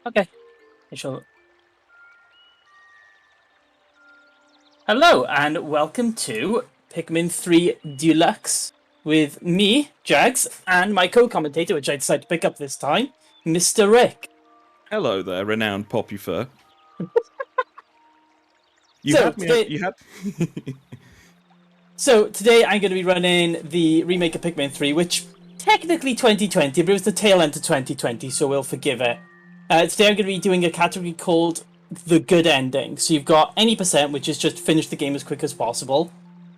Okay. I shall. Hello, and welcome to Pikmin 3 Deluxe with me, Jags, and my co-commentator, which I decided to pick up this time, Mr. Rick. Hello there, renowned Popufur. So today I'm going to be running the remake of Pikmin 3, which technically 2020, but it was the tail end of 2020, so we'll forgive it. Today I'm going to be doing a category called the good ending. So you've got any percent, which is just finish the game as quick as possible.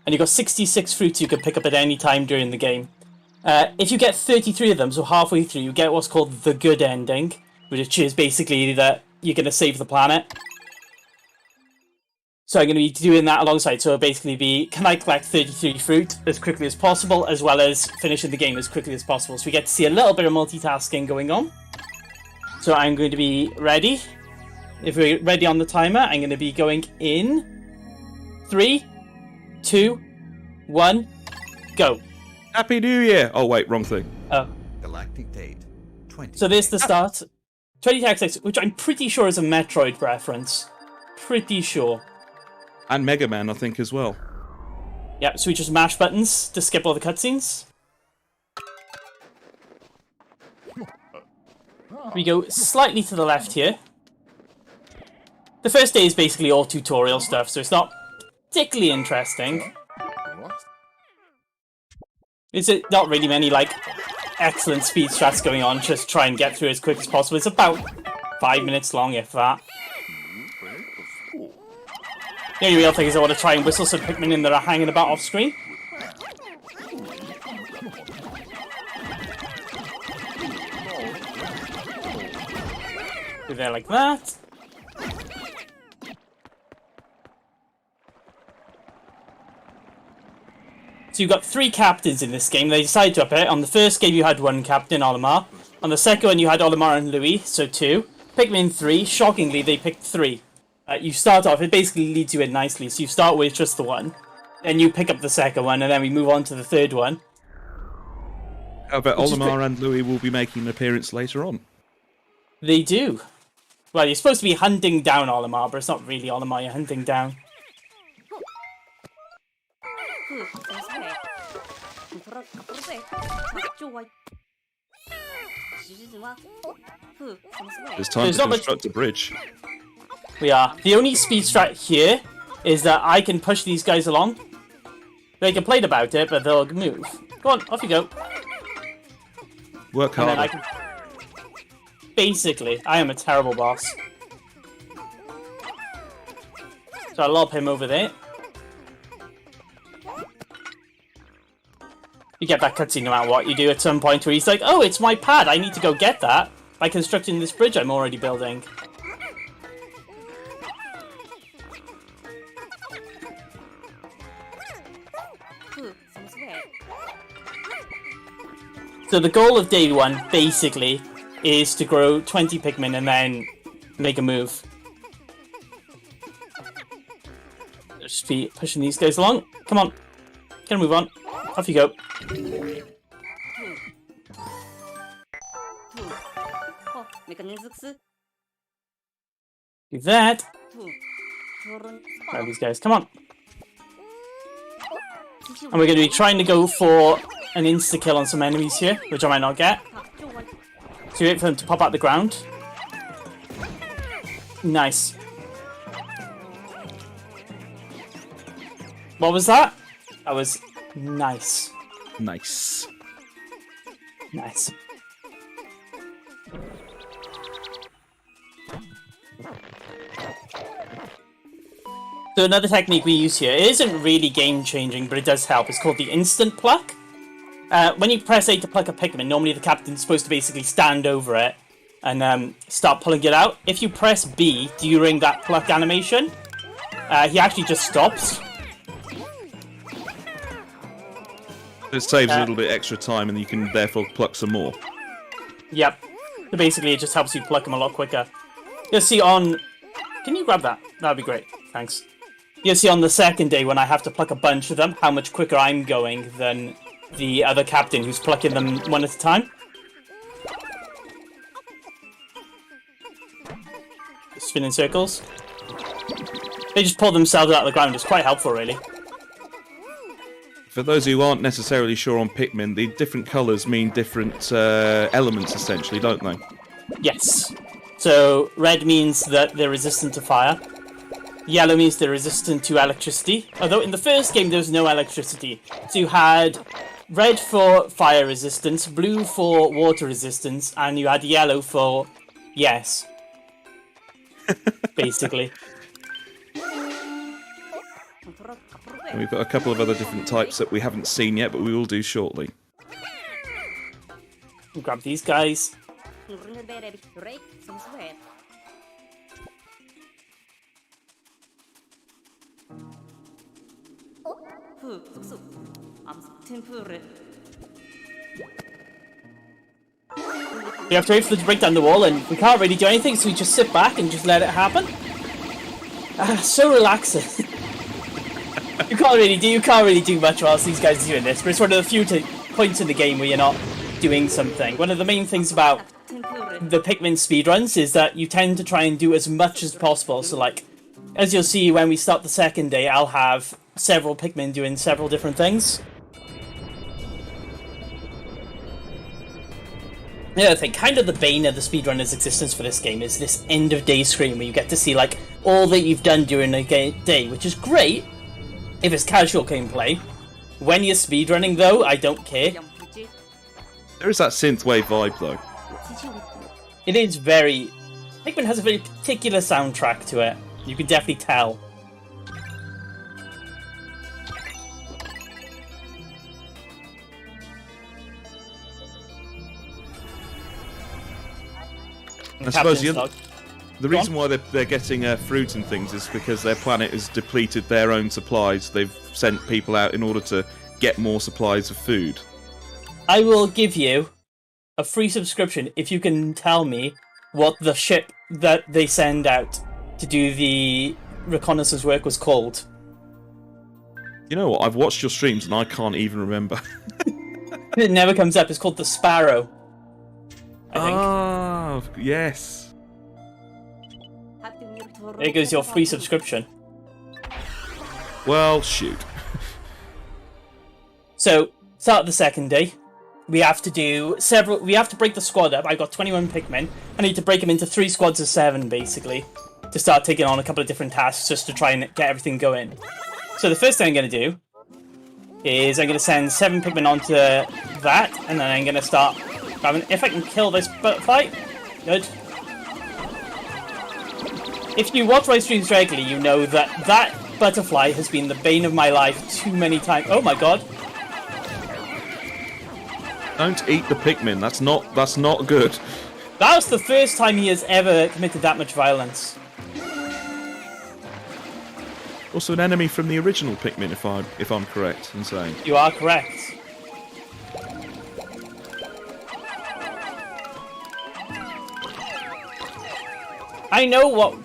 And you've got 66 fruits you can pick up at any time during the game. If you get 33 of them, so halfway through, you get what's called the good ending, which is basically that you're going to save the planet. So I'm going to be doing that alongside. So it'll basically be, can I collect 33 fruit as quickly as possible, as well as finishing the game as quickly as possible. So we get to see a little bit of multitasking going on. So I'm going to be ready. If we're ready on the timer, I'm going to be going in 3, 2, 1, go. Happy New Year! Oh wait, wrong thing. Oh. Galactic date 20. So there's the start. 20XX, which I'm pretty sure is a Metroid reference. Pretty sure. And Mega Man, I think, as well. Yeah, so we just mash buttons to skip all the cutscenes. We go slightly to the left here. The first day is basically all tutorial stuff, so it's not particularly interesting. It's not really many, like, excellent speed strats going on, just try and get through as quick as possible. It's about 5 minutes long, if that. The only real thing is I want to try and whistle some Pikmin in that are hanging about off screen. Do there like that. So you've got 3 captains in this game. They decided to up it. On the first game you had 1 captain, Olimar. On the second one you had Olimar and Louis, so 2. Pikmin 3, shockingly they picked 3. You start off, it basically leads you in nicely. So you start with just the 1. Then you pick up the second one, and then we move on to the third one. How about Olimar and Louis will be making an appearance later on? They do. Well, you're supposed to be hunting down Olimar, but it's not really Olimar you're hunting down. It's time to construct a bridge. We are. The only speed strat here is that I can push these guys along. They complain about it, but they'll move. Go on, off you go. Work hard. Basically, I am a terrible boss. So I'll lob him over there. You get that cutscene no matter what you do at some point where he's like, oh, it's my pad, I need to go get that by constructing this bridge I'm already building. So the goal of day 1, basically, is to grow 20 Pikmin and then make a move. Just be pushing these guys along. Come on. Get a move on. Off you go. Do that. Grab these guys. Come on. And we're going to be trying to go for an insta-kill on some enemies here, which I might not get. So you wait for them to pop out the ground. Nice. What was that? That was nice. Nice. Nice. So another technique we use here, it isn't really game-changing, but it does help. It's called the instant pluck. When you press A to pluck a Pikmin, normally the captain's supposed to basically stand over it and start pulling it out. If you press B during that pluck animation, he actually just stops. It saves a little bit extra time and you can therefore pluck some more. Yep. So basically it just helps you pluck them a lot quicker. You'll see on... Can you grab that? That'd be great. Thanks. You'll see on the second day when I have to pluck a bunch of them, how much quicker I'm going than the other captain who's plucking them one at a time. spin in circles. They just pull themselves out of the ground. It's quite helpful, really. For those who aren't necessarily sure on Pikmin, the different colours mean different elements, essentially, don't they? Yes. So, red means that they're resistant to fire. Yellow means they're resistant to electricity. Although in the first game there was no electricity. So you had red for fire resistance, blue for water resistance, and you had yellow for yes. Basically. And we've got a couple of other different types that we haven't seen yet, but we will do shortly. We'll grab these guys. We have to wait for them to break down the wall, and we can't really do anything, so we just sit back and just let it happen. So relaxing. You can't really do much whilst these guys are doing this, but it's one of the few points in the game where you're not doing something. One of the main things about the Pikmin speedruns is that you tend to try and do as much as possible. So, like, as you'll see when we start the second day, I'll have several Pikmin doing several different things. The other thing, kind of the bane of the speedrunner's existence for this game is this end of day screen where you get to see, like, all that you've done during a day, which is great if it's casual gameplay. When you're speedrunning, though, I don't care. There is that synthwave vibe, though. It is very... Pikmin has a very particular soundtrack to it. You can definitely tell. I suppose the reason why they're getting fruit and things is because their planet has depleted their own supplies. They've sent people out in order to get more supplies of food. I will give you a free subscription if you can tell me what the ship that they send out to do the reconnaissance work was called. You know what? I've watched your streams and I can't even remember. It never comes up. It's called the Sparrow, I think. Oh, yes. There goes your free subscription. Well, shoot. So, start the second day. We have to do several... We have to break the squad up. I've got 21 Pikmin. I need to break them into 3 squads of 7, basically, to start taking on a couple of different tasks just to try and get everything going. So the first thing I'm going to do is I'm going to send 7 Pikmin onto that, and then I'm going to start... If I can kill this butterfly... Good. If you watch my streams regularly, you know that that butterfly has been the bane of my life too many times. Oh my god. Don't eat the Pikmin. That's not good. That was the first time he has ever committed that much violence. Also an enemy from the original Pikmin, if I'm correct in saying. You are correct. I know what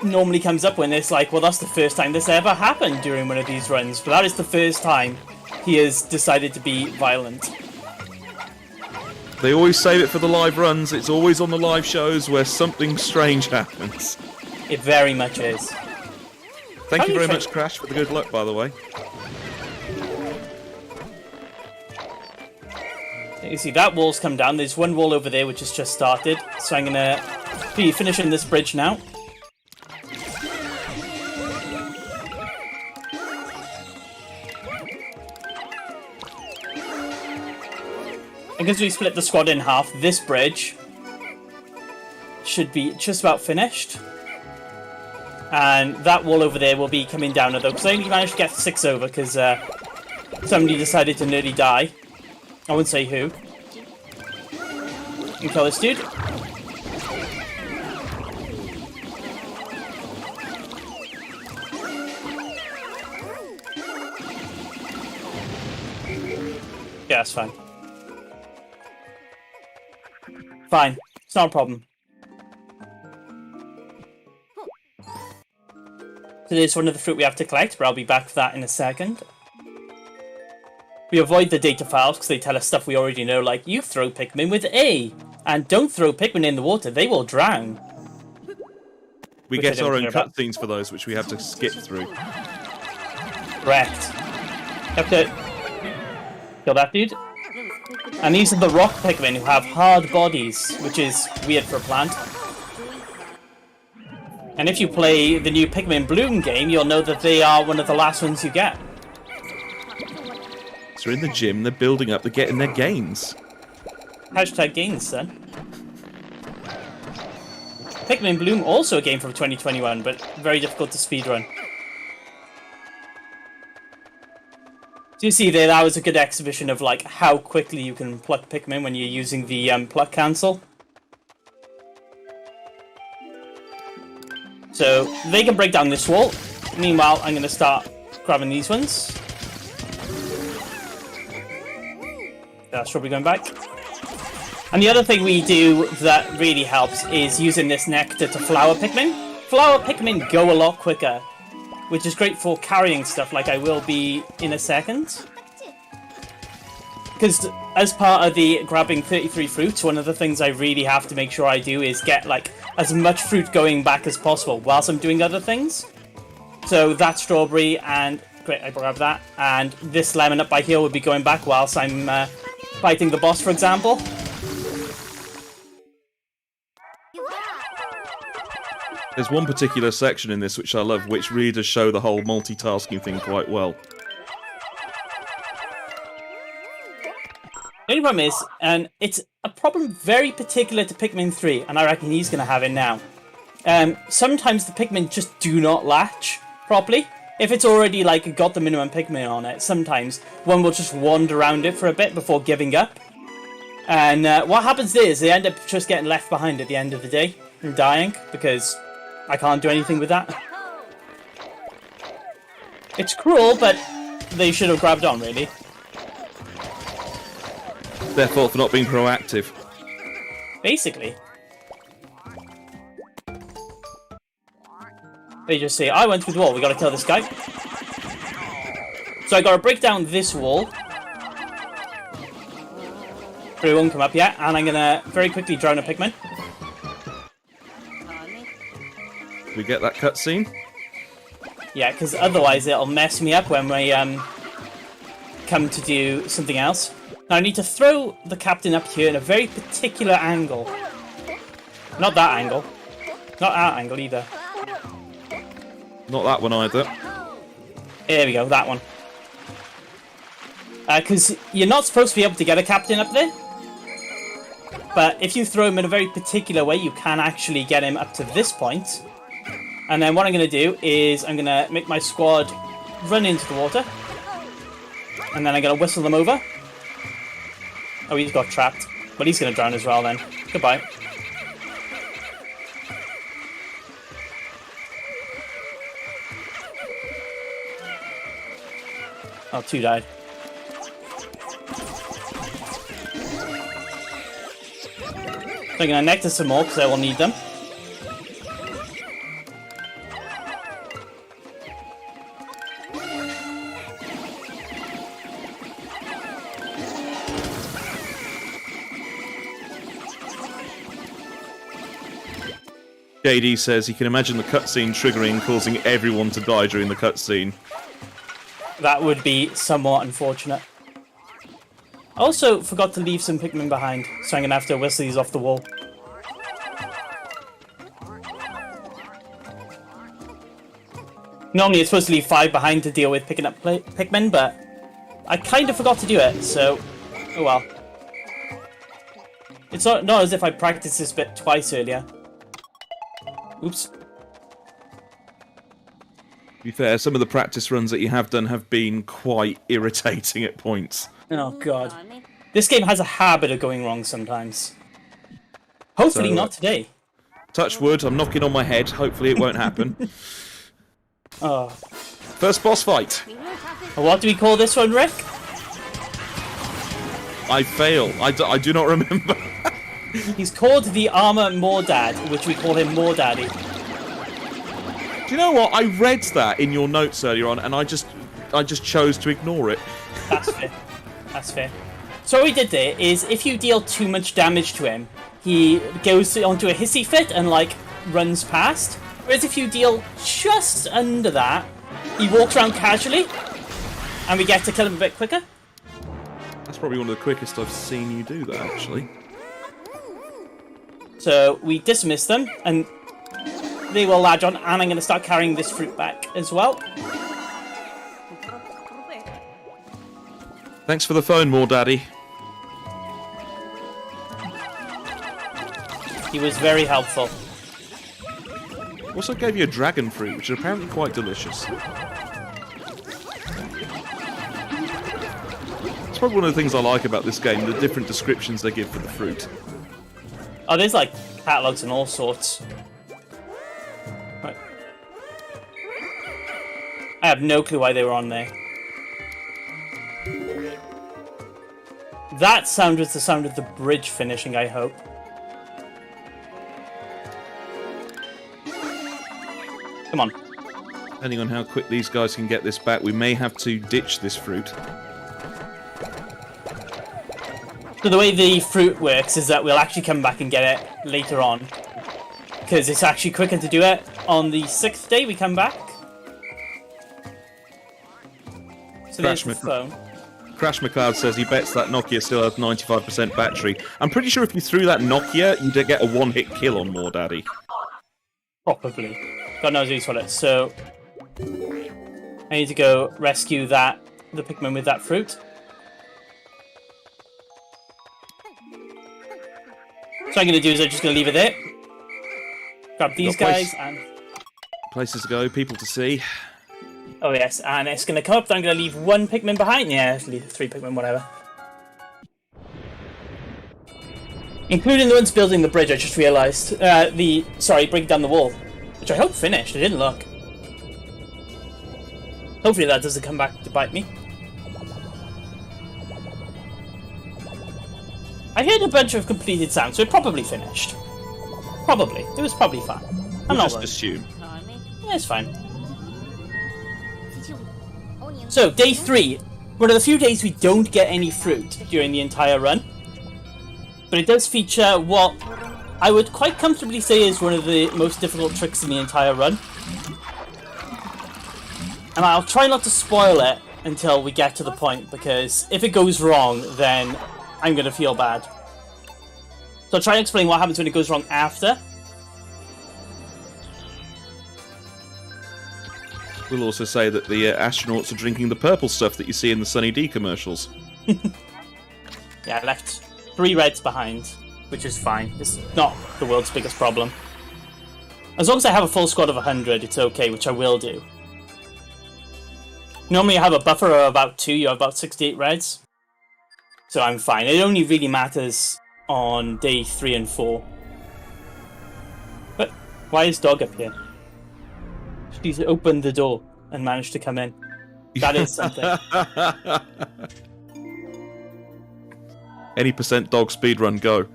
normally comes up when it's like, well, that's the first time this ever happened during one of these runs, but that is the first time he has decided to be violent. They always save it for the live runs. It's always on the live shows where something strange happens. It very much is. Thank you very much, Crash, for the good luck, by the way. You see, that wall's come down. There's one wall over there which has just started, so I'm going to be finishing this bridge now. And because we split the squad in half, this bridge should be just about finished. And that wall over there will be coming down, though, because I only managed to get 6 over, because somebody decided to nearly die. I wouldn't say who. You kill this dude. Yeah, that's fine. Fine. It's not a problem. So there's one of the fruit we have to collect, but I'll be back for that in a second. We avoid the data files because they tell us stuff we already know, like, you throw Pikmin with A, and don't throw Pikmin in the water, they will drown. We which I get don't our own care about. cutscenes for those, which we have to skip through. Correct. Have to kill that dude. And these are the rock Pikmin who have hard bodies, which is weird for a plant. And if you play the new Pikmin Bloom game, you'll know that they are one of the last ones you get. So they're in the gym, they're building up, they're getting their gains. Hashtag gains, son. Pikmin Bloom, also a game from 2021, but very difficult to speedrun. So you see there, that was a good exhibition of like how quickly you can pluck Pikmin when you're using the pluck cancel. So they can break down this wall. Meanwhile, I'm going to start grabbing these ones. Strawberry going back. And the other thing we do that really helps is using this nectar to flower Pikmin. Flower Pikmin go a lot quicker, which is great for carrying stuff like I will be in a second. Because as part of the grabbing 33 fruits, one of the things I really have to make sure I do is get like as much fruit going back as possible whilst I'm doing other things. So that strawberry and great, I grabbed that, and this lemon up by here would be going back whilst I'm fighting the boss, for example. There's one particular section in this which I love, which really does show the whole multitasking thing quite well. The only problem is, and it's a problem very particular to Pikmin 3, and I reckon he's going to have it now. Sometimes the Pikmin just do not latch properly. If it's already like got the minimum Pikmin on it, sometimes one will just wander around it for a bit before giving up. And what happens is they end up just getting left behind at the end of the day and dying because I can't do anything with that. It's cruel, but they should have grabbed on, really. Their fault for not being proactive. Basically. They just say, I went through the wall, we gotta kill this guy. So I gotta break down this wall. But it won't come up yet, and I'm gonna very quickly drown a Pikmin. We get that cutscene? Yeah, because otherwise it'll mess me up when we come to do something else. Now I need to throw the captain up here in a very particular angle. Not that angle. Not that angle either. Not that one either. There we go, that one. Because you're not supposed to be able to get a captain up there. But if you throw him in a very particular way, you can actually get him up to this point. And then what I'm going to do is I'm going to make my squad run into the water. And then I'm going to whistle them over. Oh, he's got trapped. But he's going to drown as well then. Goodbye. Oh, 2 died. So I'm going to nectar some more because I will need them. JD says he can imagine the cutscene triggering, causing everyone to die during the cutscene. That would be somewhat unfortunate. I also forgot to leave some Pikmin behind, so I'm going to have to whistle these off the wall. Normally it's supposed to leave 5 behind to deal with picking up Pikmin, but I kind of forgot to do it, so oh well. It's not as if I practiced this bit twice earlier. Oops. To be fair, some of the practice runs that you have done have been quite irritating at points. Oh god. This game has a habit of going wrong sometimes. Hopefully not today. Touch wood, I'm knocking on my head. Hopefully it won't happen. Oh. First boss fight. What do we call this one, Rick? I fail. I do not remember. He's called the Armor Mordad, which we call him Mordaddy. Do you know what? I read that in your notes earlier on, and I just chose to ignore it. That's fair. That's fair. So what we did there is, if you deal too much damage to him, he goes onto a hissy fit and like runs past. Whereas if you deal just under that, he walks around casually, and we get to kill him a bit quicker. That's probably one of the quickest I've seen you do that, actually. So we dismiss them, and they will latch on, and I'm going to start carrying this fruit back as well. Thanks for the phone, more daddy. He was very helpful. Also gave you a dragon fruit, which is apparently quite delicious. It's probably one of the things I like about this game, the different descriptions they give for the fruit. Oh, there's like catalogs and all sorts. Right. I have no clue why they were on there. That sound was the sound of the bridge finishing, I hope. Come on. Depending on how quick these guys can get this back, we may have to ditch this fruit. So the way the fruit works is that we'll actually come back and get it later on. Because it's actually quicker to do it on the 6th day we come back. So there's the phone. Crash McLeod says he bets that Nokia still has 95% battery. I'm pretty sure if you threw that Nokia, you'd get a one-hit kill on More Daddy. Probably. God knows who's got it. So I need to go rescue the Pikmin with that fruit. So I'm going to do is I'm just going to leave it there. Grab these guys and... Places to go, people to see. Oh yes, and it's going to come up, then I'm going to leave one Pikmin behind. Yeah, leave 3 Pikmin, whatever. Including the ones building the bridge, I just realised. Sorry, breaking down the wall. Which I hope finished, it didn't look. Hopefully that doesn't come back to bite me. I heard a bunch of completed sounds, so it probably finished. Probably. It was probably fine. I'm not worried. Just assume. Yeah, it's fine. So, day 3. One of the few days we don't get any fruit during the entire run. But it does feature what I would quite comfortably say is one of the most difficult tricks in the entire run. And I'll try not to spoil it until we get to the point, because if it goes wrong, then I'm going to feel bad. So I'll try and explain what happens when it goes wrong after. We'll also say that the astronauts are drinking the purple stuff that you see in the Sunny D commercials. Yeah, I left 3 reds behind, which is fine. It's not the world's biggest problem. As long as I have a full squad of 100, it's okay, which I will do. Normally I have a buffer of about 2, you have about 68 reds. So I'm fine. It only really matters on day 3 and 4. But why is Dog up here? She's opened the door and managed to come in. That is something. Any % dog speedrun, go.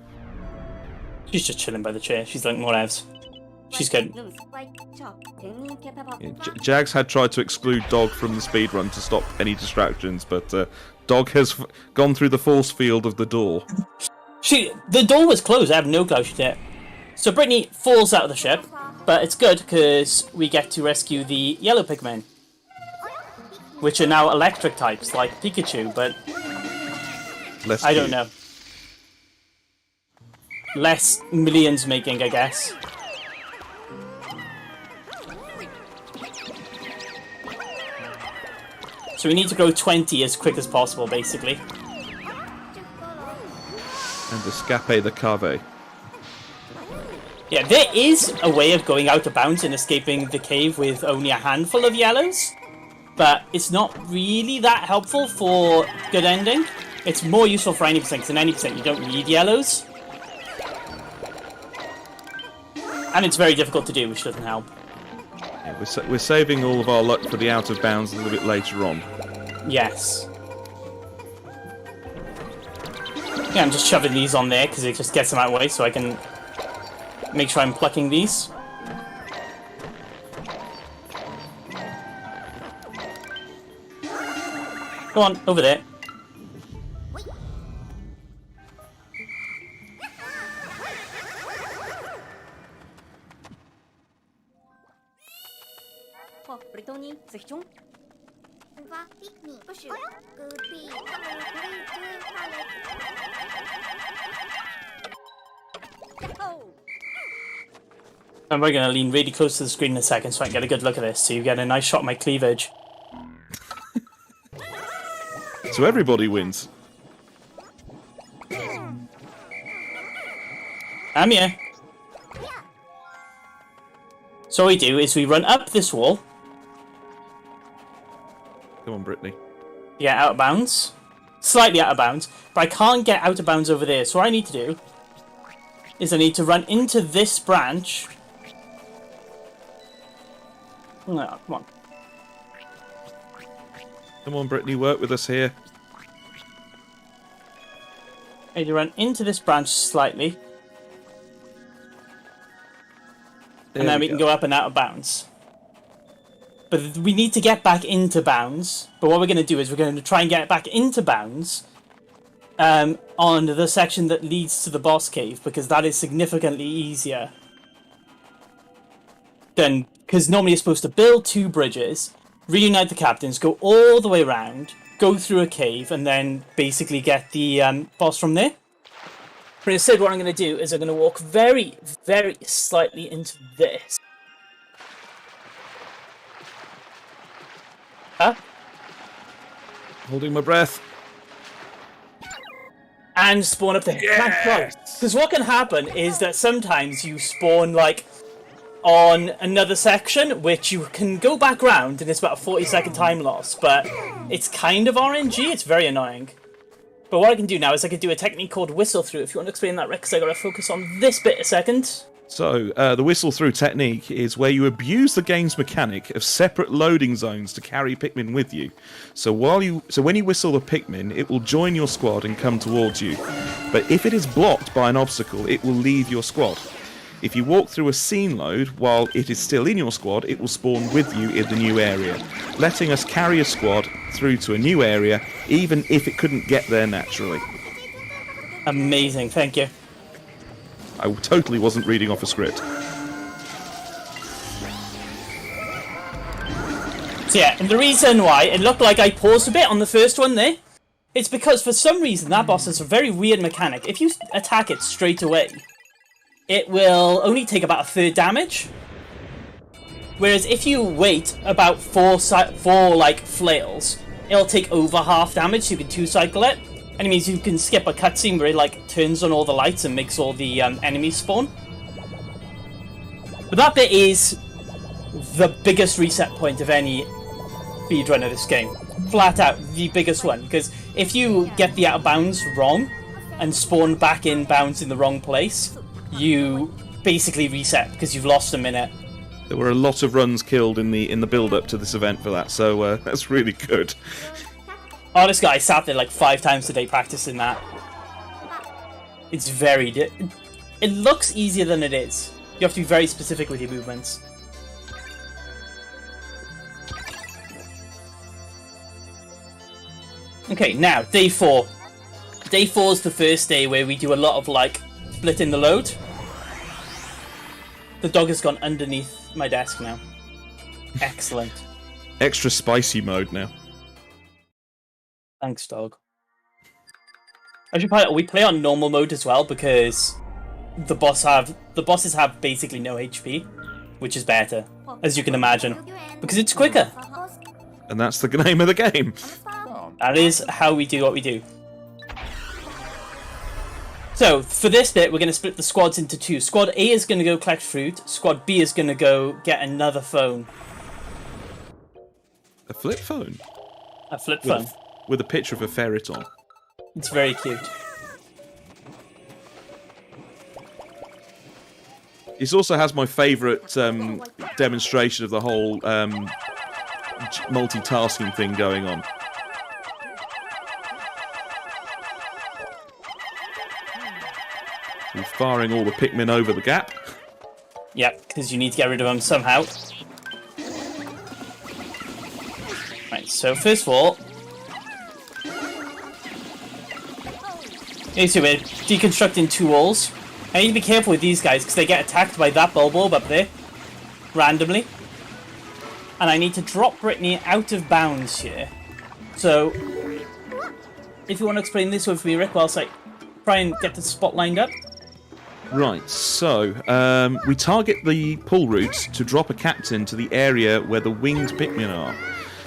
She's just chilling by the chair. She's like more evs. She's good. Yeah, Jags had tried to exclude Dog from the speedrun to stop any distractions, but Dog has gone through the force field of the door. The door was closed. I have no clue she did. So Brittany falls out of the ship, but it's good because we get to rescue the yellow Pikmin, which are now electric types like Pikachu, but Less I don't cute. know. Less millions making, I guess. So we need to grow 20 as quick as possible, basically. And escape the cave. Yeah, there is a way of going out of bounds and escaping the cave with only a handful of yellows, but it's not really that helpful for good ending. It's more useful for 90%, because in 90% you don't need yellows. And it's very difficult to do, which doesn't help. Yeah, we're saving all of our luck for the out of bounds a little bit later on. Yes. Yeah, I'm just shoving these on there, because it just gets them out of the way, so I can make sure I'm plucking these. Go on, over there. And we're going to lean really close to the screen in a second so I can get a good look at this, so you get a nice shot of my cleavage. So everybody wins. I'm here. So what we do is we run up this wall. Come on, Brittany. Yeah, out of bounds. Slightly out of bounds. But I can't get out of bounds over there. So what I need to do is I need to run into this branch. No, come on. Come on, Brittany, work with us here. I need to run into this branch slightly. And then we can go up and out of bounds. But we need to get back into bounds. But what we're going to do is we're going to try and get back into bounds on the section that leads to the boss cave, because that is significantly easier than... Because normally you're supposed to build 2 bridges, reunite the captains, go all the way around, go through a cave, and then basically get the boss from there. But instead what I'm going to do is I'm going to walk very, very slightly into this. Huh? Holding my breath. And spawn up there. Yes! Because what can happen is that sometimes you spawn, like, on another section, which you can go back round, and it's about a 40-second time loss, but it's kind of RNG, it's very annoying. But what I can do now is I can do a technique called whistle through. If you want to explain that, Rick, because I got to focus on this bit a second. So, the whistle through technique is where you abuse the game's mechanic of separate loading zones to carry Pikmin with you. So when you whistle the Pikmin, it will join your squad and come towards you. But if it is blocked by an obstacle, it will leave your squad. If you walk through a scene load while it is still in your squad, it will spawn with you in the new area, letting us carry a squad through to a new area, even if it couldn't get there naturally. Amazing, thank you. I totally wasn't reading off a script. So yeah, and the reason why it looked like I paused a bit on the first one there, it's because for some reason that boss has a very weird mechanic. If you attack it straight away, it will only take about 1/3 damage. Whereas if you wait about four like flails, it'll take over half damage, so you can 2-cycle it. And it means you can skip a cutscene where it like turns on all the lights and makes all the enemies spawn. But that bit is the biggest reset point of any speedrun of this game. Flat out, the biggest one. Because if you get the out of bounds wrong and spawn back in bounds in the wrong place, you basically reset because you've lost a minute. There were a lot of runs killed in the build-up to this event for that, so that's really good. Oh, this guy sat there like 5 times a day practicing that. It's very... It looks easier than it is. You have to be very specific with your movements. Okay, now, day 4. Day 4 is the first day where we do a lot of, like, splitting the load. The dog has gone underneath my desk now. Excellent. Extra spicy mode now. Thanks, dog. We play on normal mode as well because the bosses have basically no HP, which is better, as you can imagine, because it's quicker. And that's the name of the game. That is how we do what we do. So, for this bit, we're going to split the squads into 2. Squad A is going to go collect fruit. Squad B is going to go get another phone. A flip phone? A flip phone. With a picture of a ferret on. It's very cute. It also has my favourite demonstration of the whole multitasking thing going on. We're firing all the Pikmin over the gap. Yep, because you need to get rid of them somehow. Right, so first of all... Okay, so we're deconstructing 2 walls. I need to be careful with these guys because they get attacked by that bulb orb up there. Randomly. and I need to drop Brittany out of bounds here. So, if you want to explain this with me, Rick, whilst I try and get the spot lined up. Right, so we target the pull route to drop a captain to the area where the winged Pikmin are.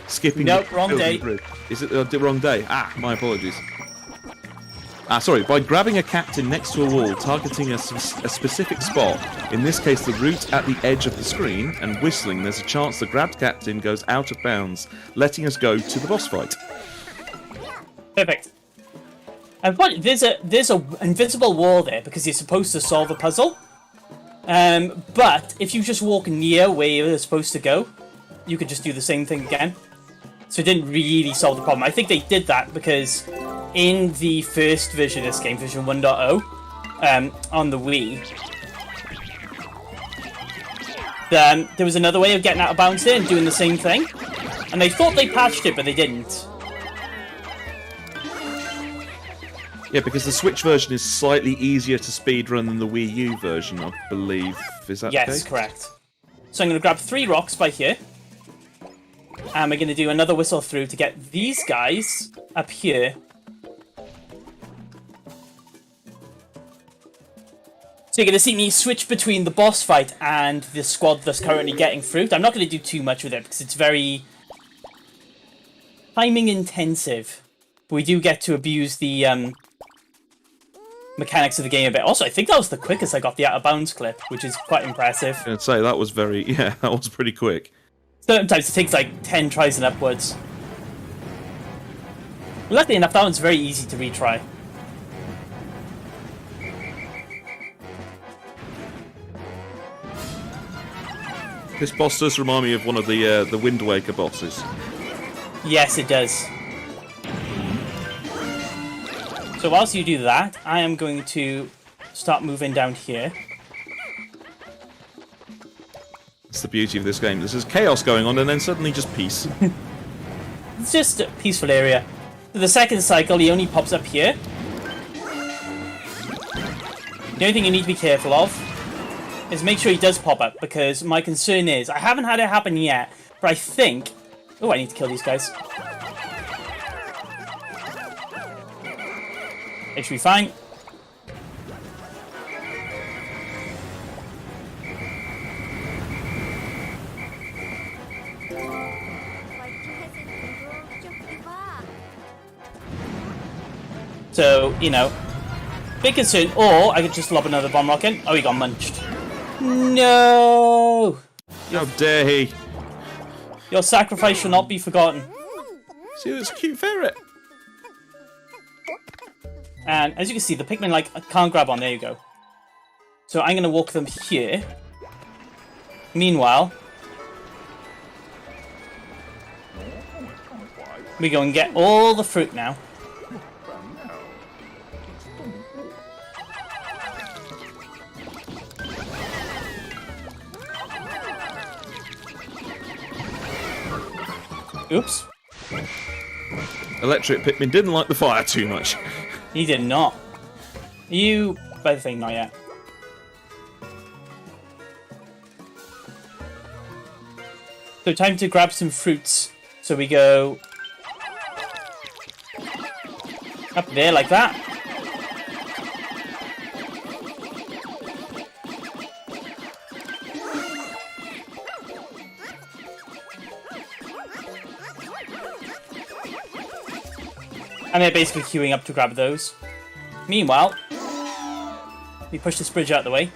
Skipping Nope, wrong day. Is it the wrong day? Ah, my apologies. Sorry, by grabbing a captain next to a wall, targeting a specific spot, in this case the route at the edge of the screen, and whistling, there's a chance the grabbed captain goes out of bounds, letting us go to the boss fight. Perfect. And there's a invisible wall there because you're supposed to solve a puzzle. But if you just walk near where you're supposed to go, you could just do the same thing again. So it didn't really solve the problem. I think they did that because in the first version of this game, version 1.0, on the Wii, there was another way of getting out of bounds there and doing the same thing. And they thought they patched it, but they didn't. Yeah, because the Switch version is slightly easier to speedrun than the Wii U version, I believe. Is that the case? Yes, correct. So I'm going to grab 3 rocks by here. And we're going to do another whistle through to get these guys up here. So you're going to see me switch between the boss fight and the squad that's currently getting fruit. I'm not going to do too much with it because it's very timing intensive. But we do get to abuse the mechanics of the game a bit. Also, I think that was the quickest I got the out of bounds clip, which is quite impressive. I'd say that was that was pretty quick. Sometimes it takes like 10 tries and upwards. Luckily enough, that one's very easy to retry. This boss does remind me of one of the Wind Waker bosses. Yes, it does. So whilst you do that, I am going to start moving down here. It's the beauty of this game. There's chaos going on and then suddenly just peace. It's just a peaceful area. For the second cycle, he only pops up here. The only thing you need to be careful of is make sure he does pop up, because my concern is, I haven't had it happen yet, but I think... Oh, I need to kill these guys. It should be fine. So, you know, big concern. Or I could just lob another bomb rocket. Oh, he got munched. No! How dare he? Your sacrifice shall not be forgotten. See, it's a cute ferret. And as you can see, the Pikmin, like, can't grab on. There you go. So I'm going to walk them here. Meanwhile, we go and get all the fruit now. Oops. Electric Pikmin didn't like the fire too much. He did not. You... by the thing, not yet. So time to grab some fruits. So we go... up there like that. And they're basically queuing up to grab those. Meanwhile, we push this bridge out of the way.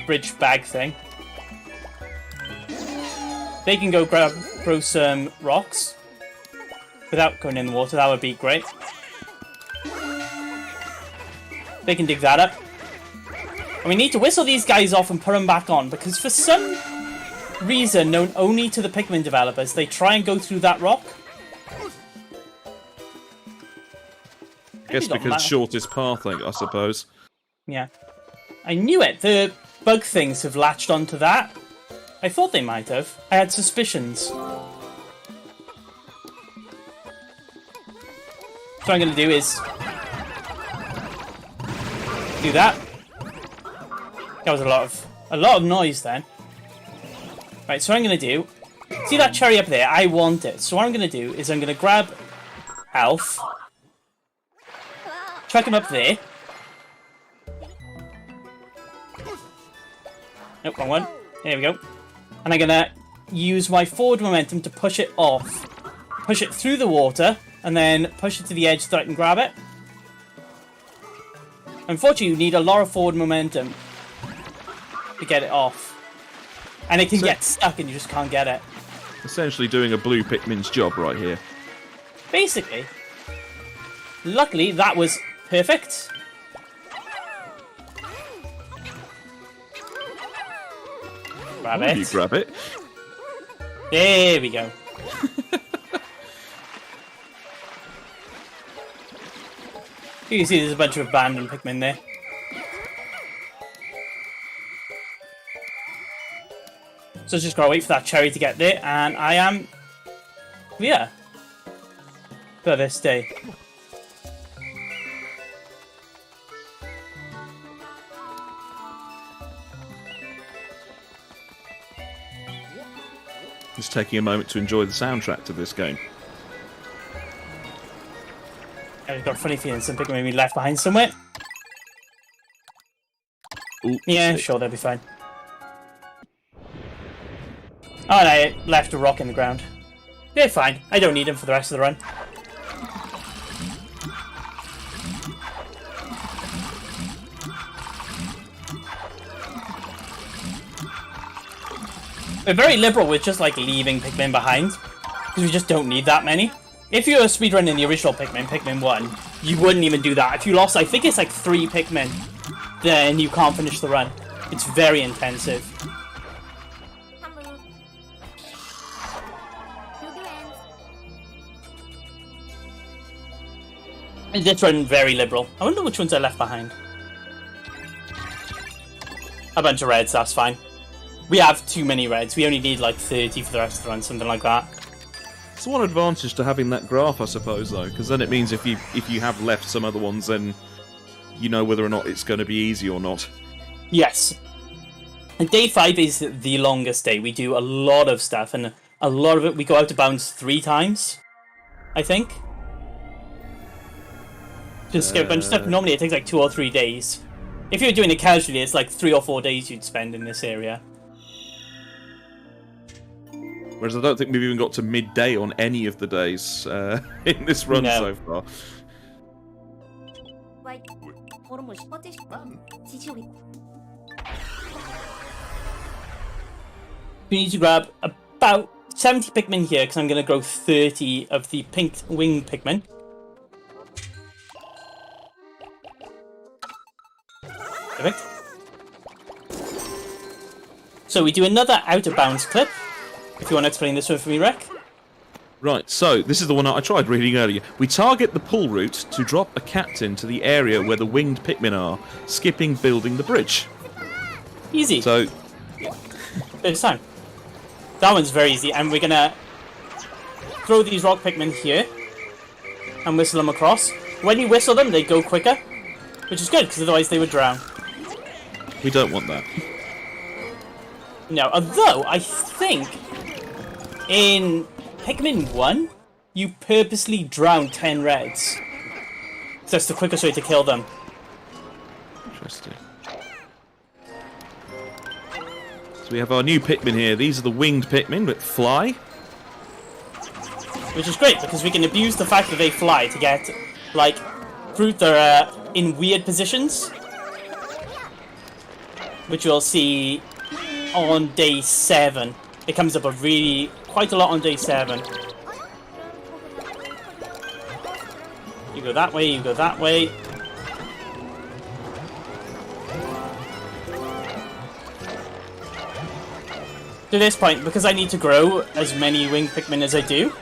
Bridge bag thing. They can go grow some rocks without going in the water. That would be great. They can dig that up. And we need to whistle these guys off and put them back on, because for some reason known only to the Pikmin developers, they try and go through that rock. I guess because shortest path, I suppose. Yeah. I knew it. The bug things have latched onto that. I thought they might have. I had suspicions. So what I'm going to do is... do that. That was a lot of noise then. Right, so what I'm going to do... See that cherry up there? I want it. So what I'm going to do is I'm going to grab Alf. Chuck him up there. Nope, wrong one. There we go. And I'm going to use my forward momentum to push it off. Push it through the water, and then push it to the edge so that I can grab it. Unfortunately, you need a lot of forward momentum to get it off. And it can get stuck and you just can't get it. Essentially doing a blue Pikmin's job right here. Basically. Luckily, that was perfect. Grab it. You grab it. There we go. You can see there's a bunch of abandoned Pikmin there. So just gotta wait for that cherry to get there, and I am clear for this day. Just taking a moment to enjoy the soundtrack to this game. I've got a funny feeling some Pikmin may be left behind somewhere. Ooh, Yeah, sure, they'll be fine. Oh, and I left a rock in the ground. They're fine. I don't need them for the rest of the run. We're very liberal with just, like, leaving Pikmin behind. Because we just don't need that many. If you were speedrunning the original Pikmin, Pikmin 1, you wouldn't even do that. If you lost, I think it's like 3 Pikmin, then you can't finish the run. It's very intensive. And this run, very liberal. I wonder which ones I left behind. A bunch of reds, that's fine. We have too many reds. We only need like 30 for the rest of the run, something like that. It's one advantage to having that graph, I suppose, though, because then it means if you have left some other ones, then you know whether or not it's going to be easy or not. Yes. And day 5 is the longest day. We do a lot of stuff, and a lot of it we go out of bounds 3 times, I think. Just skip a bunch of stuff. Normally it takes like 2 or 3 days. If you were doing it casually, it's like 3 or 4 days you'd spend in this area. Whereas I don't think we've even got to midday on any of the days in this run so far. We need to grab about 70 Pikmin here, because I'm going to grow 30 of the pink wing Pikmin. Perfect. So we do another out of bounds clip. If you want to explain this one for me, Rek. Right, so this is the one I tried reading earlier. We target the pull route to drop a captain to the area where the winged Pikmin are, skipping building the bridge. Easy. So, First time. That one's very easy, and we're gonna throw these rock Pikmin here and whistle them across. When you whistle them, they go quicker, which is good because otherwise they would drown. we don't want that. No, although I think in Pikmin 1, you purposely drown 10 reds. So that's the quickest way to kill them. Interesting. So we have our new Pikmin here. These are the winged Pikmin, but fly. Which is great, because we can abuse the fact that they fly to get, like, fruit that are in weird positions. Which you'll see on day 7. It comes up quite a lot on day 7. You go that way, you go that way. To this point, because I need to grow as many winged Pikmin as I do,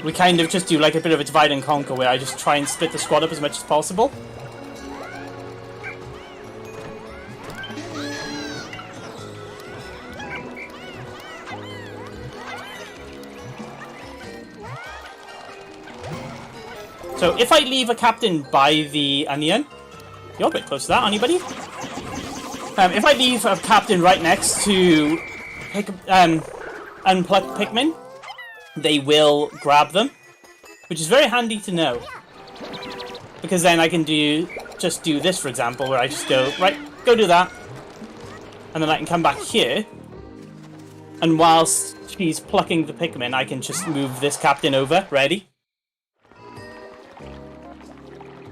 we kind of just do like a bit of a divide and conquer where I just try and split the squad up as much as possible. So if I leave a captain by the onion, you're a bit close to that, aren't you, buddy? If I leave a captain right next to unpluck Pikmin, they will grab them, which is very handy to know. Because then I can just do this, for example, where I just go, right, go do that. And then I can come back here. And whilst she's plucking the Pikmin, I can just move this captain over. Ready?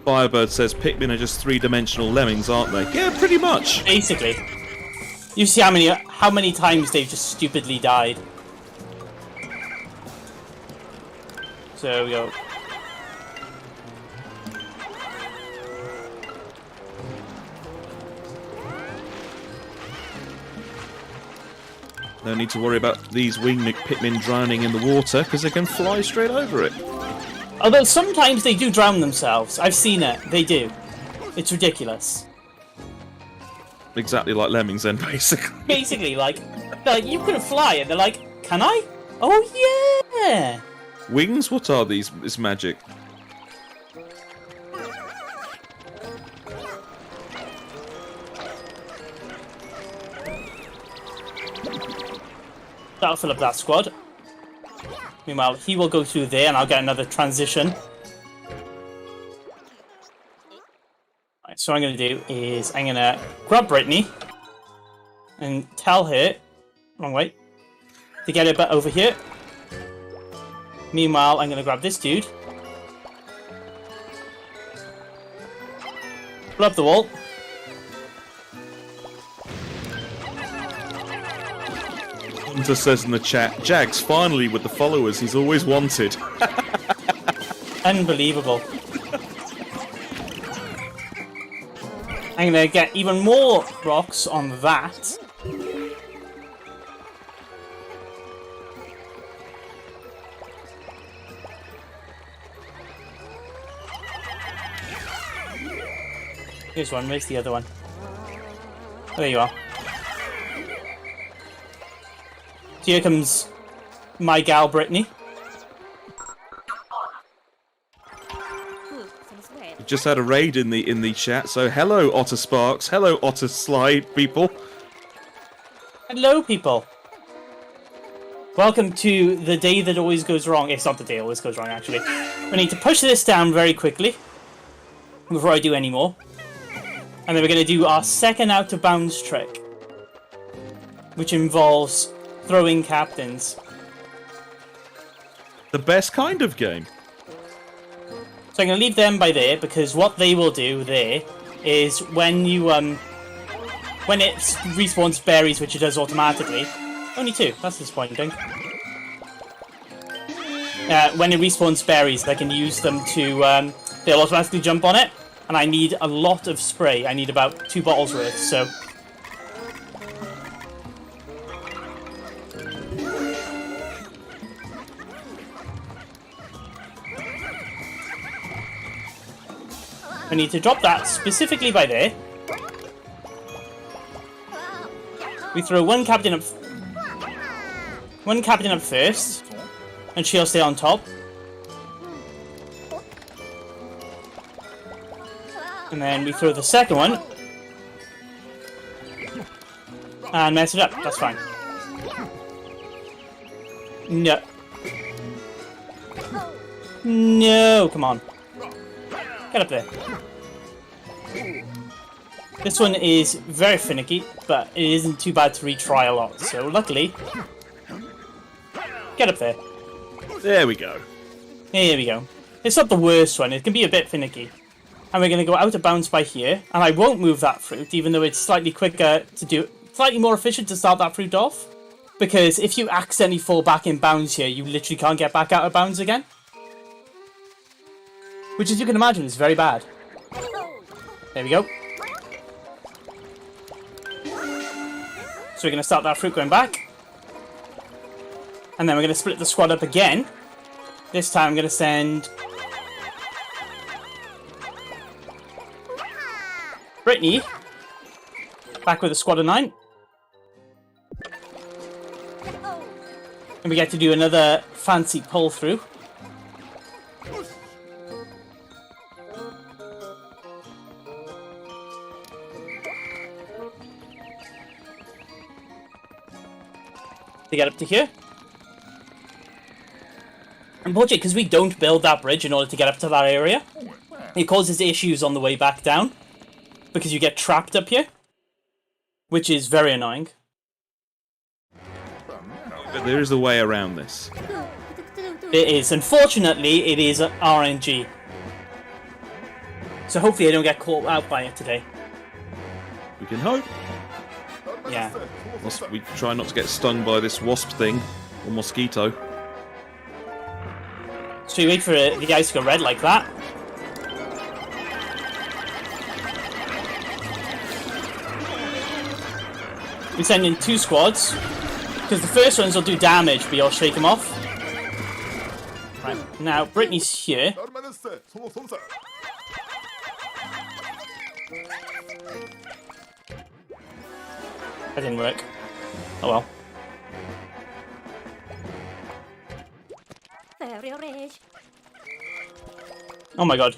Firebird says Pikmin are just three-dimensional lemmings, aren't they? Yeah, pretty much. Basically. You see how many times they've just stupidly died. So there we go. No need to worry about these winged Pikmin drowning in the water, because they can fly straight over it. Although sometimes they do drown themselves. I've seen it. They do. It's ridiculous. Exactly like lemmings then, basically. Basically, like you can fly, and they're like, can I? Oh, yeah! Wings? What are these? This magic. That'll fill up that squad. Meanwhile, he will go through there, and I'll get another transition. Right, so what I'm going to do is I'm going to grab Brittany and tell her, wrong way, to get her butt over here. Meanwhile, I'm going to grab this dude, pull up the wall. Hunter says in the chat, Jags finally with the followers he's always wanted. Unbelievable. I'm going to get even more rocks on that. Here's one. Where's the other one? There you are. Here comes my gal Brittany. We just had a raid in the chat, so hello Otter Sparks, hello Otter Slide people. Hello, people. Welcome to the day that always goes wrong. It's not the day that always goes wrong, actually. We need to push this down very quickly before I do any more. And then we're going to do our second out of bounds trick, which involves throwing captains. The best kind of game. So I'm going to leave them by there, because what they will do there is when you when it respawns berries, which it does automatically. Only two. That's disappointing. When it respawns berries, I can use them to they'll automatically jump on it, and I need a lot of spray. I need about 2 bottles worth. So. I need to drop that specifically by there. We throw one captain up first, and she'll stay on top. And then we throw the second one and mess it up. That's fine. No. No, come on. Get up there. This one is very finicky, but it isn't too bad to retry a lot. So luckily, get up there. There we go. Here we go. It's not the worst one. It can be a bit finicky. And we're going to go out of bounds by here. And I won't move that fruit, even though it's slightly quicker to do, slightly more efficient to start that fruit off. Because if you accidentally fall back in bounds here, you literally can't get back out of bounds again. Which, as you can imagine, is very bad. There we go. So we're going to start that fruit going back. And then we're going to split the squad up again. This time I'm going to send Brittany back with a squad of 9. And we get to do another fancy pull through. To get up to here. Unfortunately, because we don't build that bridge in order to get up to that area, it causes issues on the way back down, because you get trapped up here, which is very annoying. But there is a way around this. It is. Unfortunately, it is RNG. So hopefully I don't get caught out by it today. We can hope. Yeah. We try not to get stung by this wasp thing, or mosquito. So you wait for the guys to go red like that. We send in 2 squads, because the first ones will do damage, but you'll shake them off. Right, now Brittany's here. That didn't work. Oh well. Oh my god.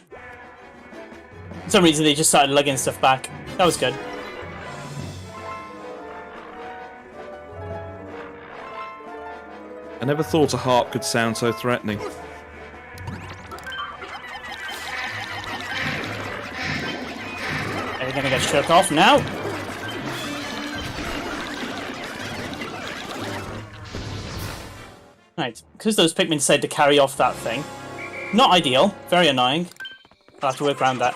For some reason they just started lugging stuff back. That was good. I never thought a harp could sound so threatening. They're gonna get shook off now. Right, because those Pikmin decided to carry off that thing. Not ideal, very annoying. I'll have to work around that.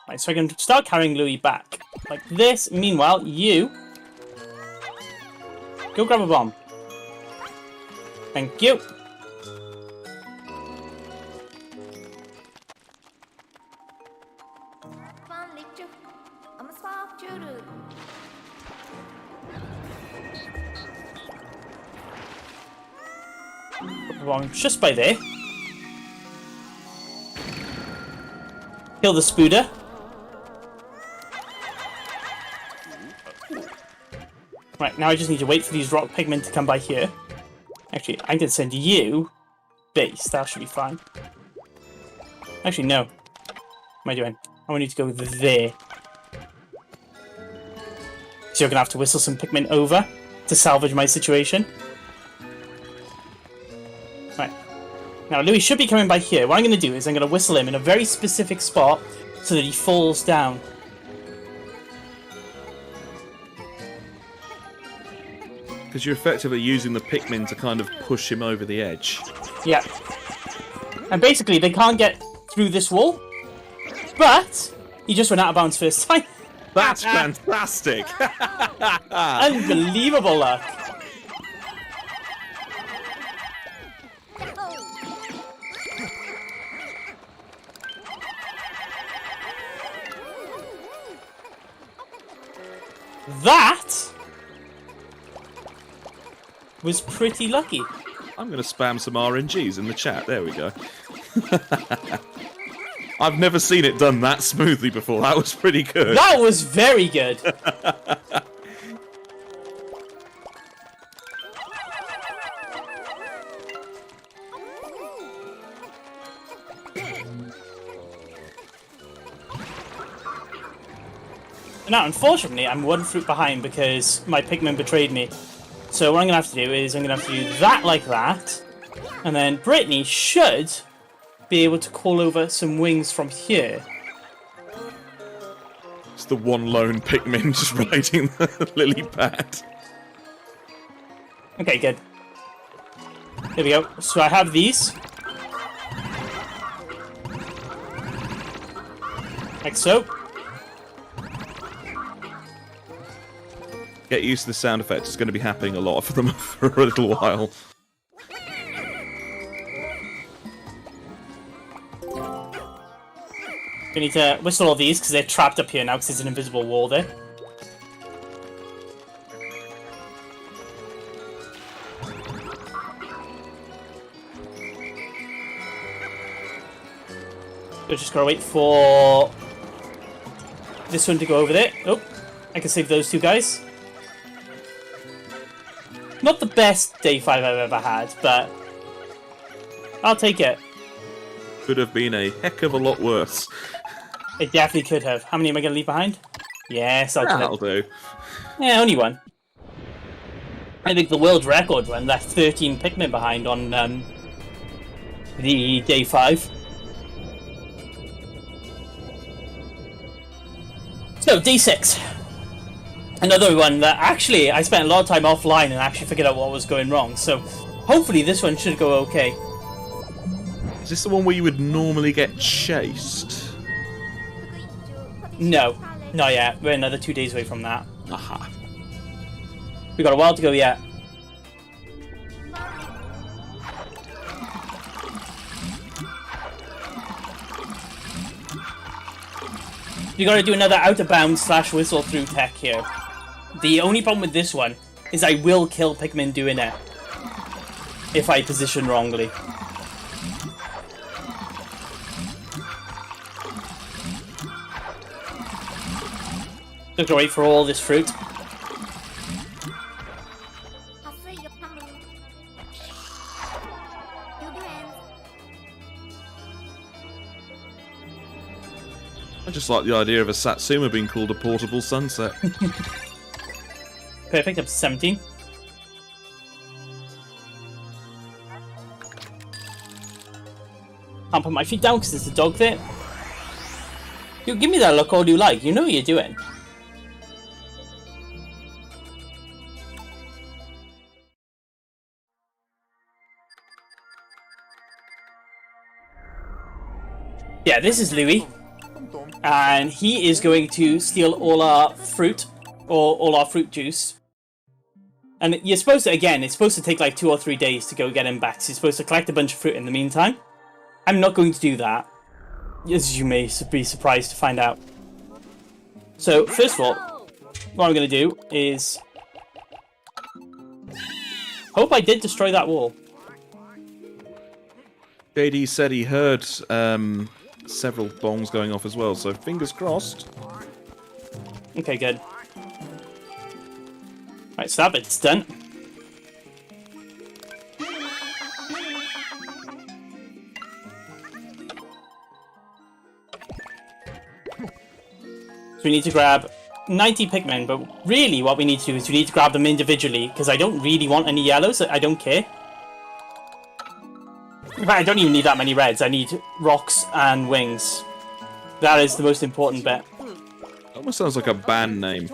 Right, so I can start carrying Louis back. Like this. Meanwhile, you... go grab a bomb. Thank you. Bomb just by there. Kill the Spooder. Right, now I just need to wait for these rock pigmen to come by here. Actually, I can send you base. That should be fine. Actually, no. What am I doing? I need to go there. So you're gonna have to whistle some Pikmin over to salvage my situation. Right. Now, Louis should be coming by here. What I'm gonna do is I'm gonna whistle him in a very specific spot so that he falls down. Because you're effectively using the Pikmin to kind of push him over the edge. Yeah. And basically, they can't get through this wall, but he just went out of bounds first time. That's fantastic! Unbelievable luck. That was pretty lucky. I'm going to spam some RNGs in the chat. There we go. I've never seen it done that smoothly before. That was pretty good. That was very good. Now, unfortunately, I'm 1 fruit behind because my Pikmin betrayed me. So what I'm going to have to do is I'm going to have to do that like that. And then Brittany should be able to call over some wings from here. It's the one lone Pikmin just riding the lily pad. Okay, good. Here we go. So I have these. Like so. Get used to the sound effect. It's going to be happening a lot for them for a little while. We need to whistle all these because they're trapped up here now because there's an invisible wall there. We're just gotta wait for this one to go over there. Oh, I can save those 2 guys. Not the best day 5 I've ever had, but I'll take it. Could have been a heck of a lot worse. It definitely could have. How many am I going to leave behind? Yes, I'll That'll do. Yeah, only 1. I think the world record run left 13 Pikmin behind on the day 5. So, day 6. Another one that actually I spent a lot of time offline and actually figured out what was going wrong. So, hopefully this one should go okay. Is this the one where you would normally get chased? No, not yet. We're another 2 days away from that. Aha. We got a while to go yet. You gotta do another out of bounds / whistle through tech here. The only problem with this one is I will kill Pikmin doing it if I position wrongly. Just gotta wait for all this fruit. I just like the idea of a Satsuma being called a portable sunset. Perfect, up to 17. Can't put my feet down because there's a dog there. You give me that look all you like. You know what you're doing. Yeah, this is Louis. And he is going to steal all our fruit, or all our fruit juice. And you're supposed to, again, it's supposed to take like 2 or 3 days to go get him back. So you're supposed to collect a bunch of fruit in the meantime. I'm not going to do that, as you may be surprised to find out. So, first of all, what I'm going to do is... Hope I did destroy that wall. JD said he heard several bongs going off as well, so fingers crossed. Okay, good. Right, so that bit's done. So we need to grab 90 Pikmin, but really what we need to do is we need to grab them individually, because I don't really want any yellows, I don't care. In fact, I don't even need that many reds, I need rocks and wings. That is the most important bit. Almost sounds like a band name.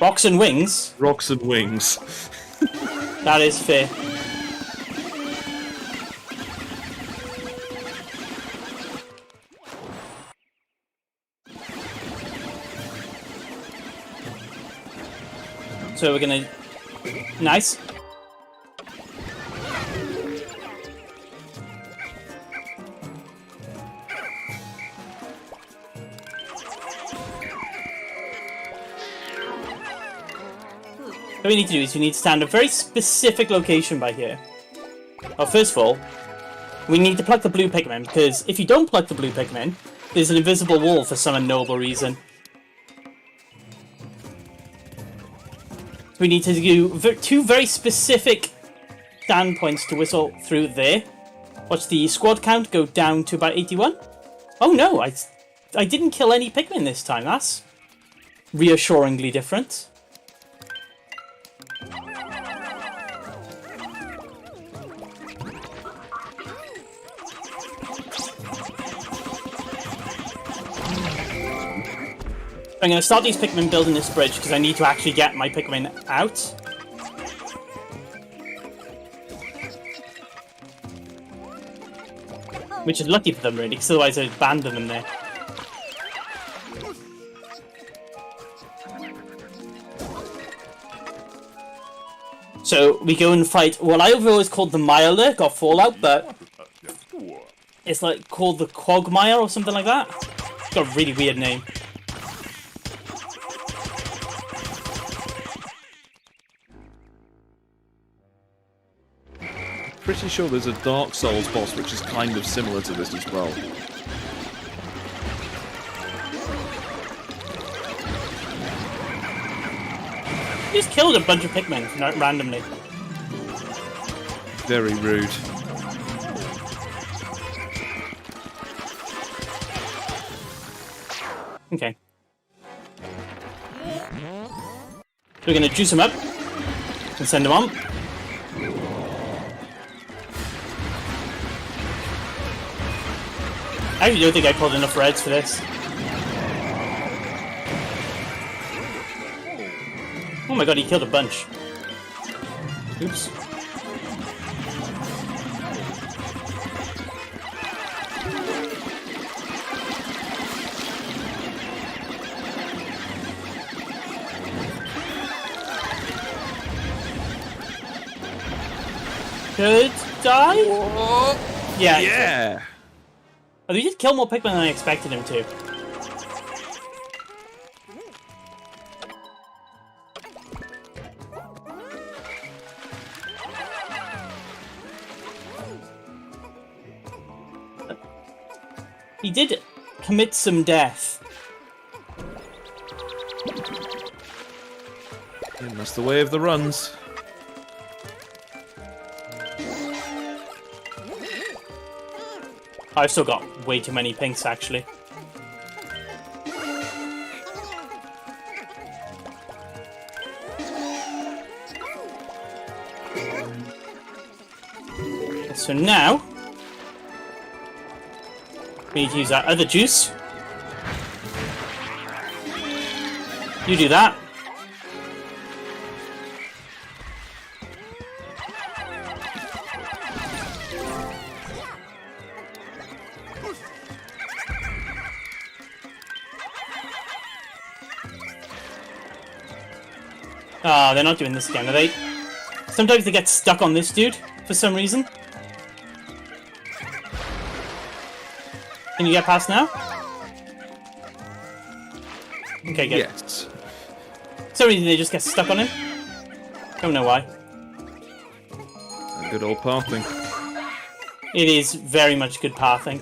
Rocks and wings? Rocks and Wings. That is fair. So we're gonna... Nice. What we need to do is we need to stand a very specific location by here. Well, first of all, we need to pluck the blue Pikmin, because if you don't pluck the blue Pikmin, there's an invisible wall for some unknowable reason. We need to do 2 very specific stand points to whistle through there. Watch the squad count go down to about 81. Oh no, I didn't kill any Pikmin this time. That's reassuringly different. I'm going to start these Pikmin building this bridge because I need to actually get my Pikmin out. Which is lucky for them, really, because otherwise I'd abandon them there. So we go and fight what I've always called the Mirelurk or Fallout, but it's like called the Quagmire or something like that. It's got a really weird name. Pretty sure there's a Dark Souls boss which is kind of similar to this as well. He just killed a bunch of Pikmin randomly. Very rude. Okay. we're going to juice him up and send him on. I actually don't think I pulled enough reds for this. Oh my god, he killed a bunch. Oops. Could die? Yeah. Yeah. Oh, he did kill more Pikmin than I expected him to. He did commit some death. And that's the way of the runs. I've still got way too many pinks, actually. So now, we need to use that other juice. You do that. Oh, they're not doing this again, are they? Sometimes they get stuck on this dude for some reason. Can you get past now? Okay, good. Yes. For some reason they just get stuck on him. Don't know why. Good old pathing. It is very much good pathing.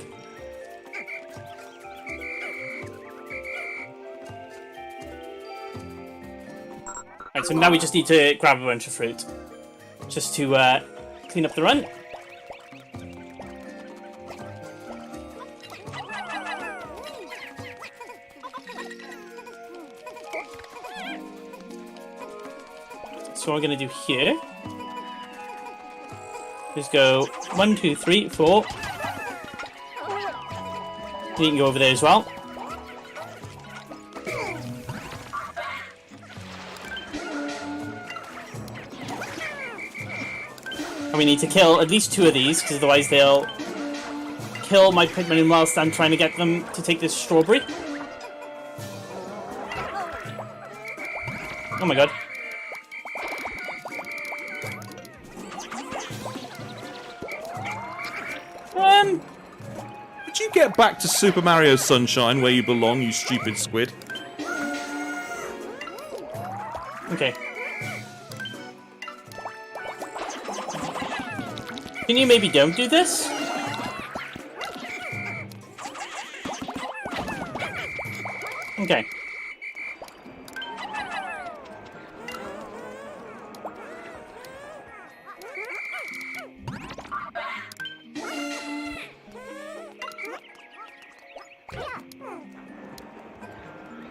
Right, so now we just need to grab a bunch of fruit. Just to clean up the run. So what we're going to do here is go 1, 2, 3, 4. You can go over there as well. And we need to kill at least 2 of these, because otherwise they'll kill my Pikmin whilst I'm trying to get them to take this strawberry. Oh my god. Would you get back to Super Mario Sunshine where you belong, you stupid squid? Okay. Can you maybe don't do this? Okay.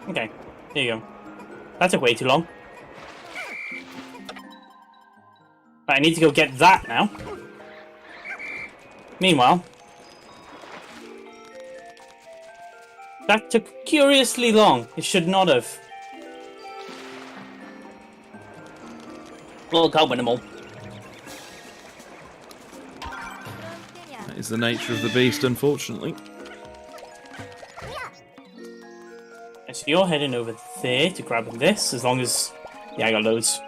Okay, there you go. That took way too long. Right, I need to go get that now. Meanwhile, that took curiously long. It should not have. Well, can't win them all. That is the nature of the beast, unfortunately. So you're heading over there to grab this, as long as... Yeah, I got loads.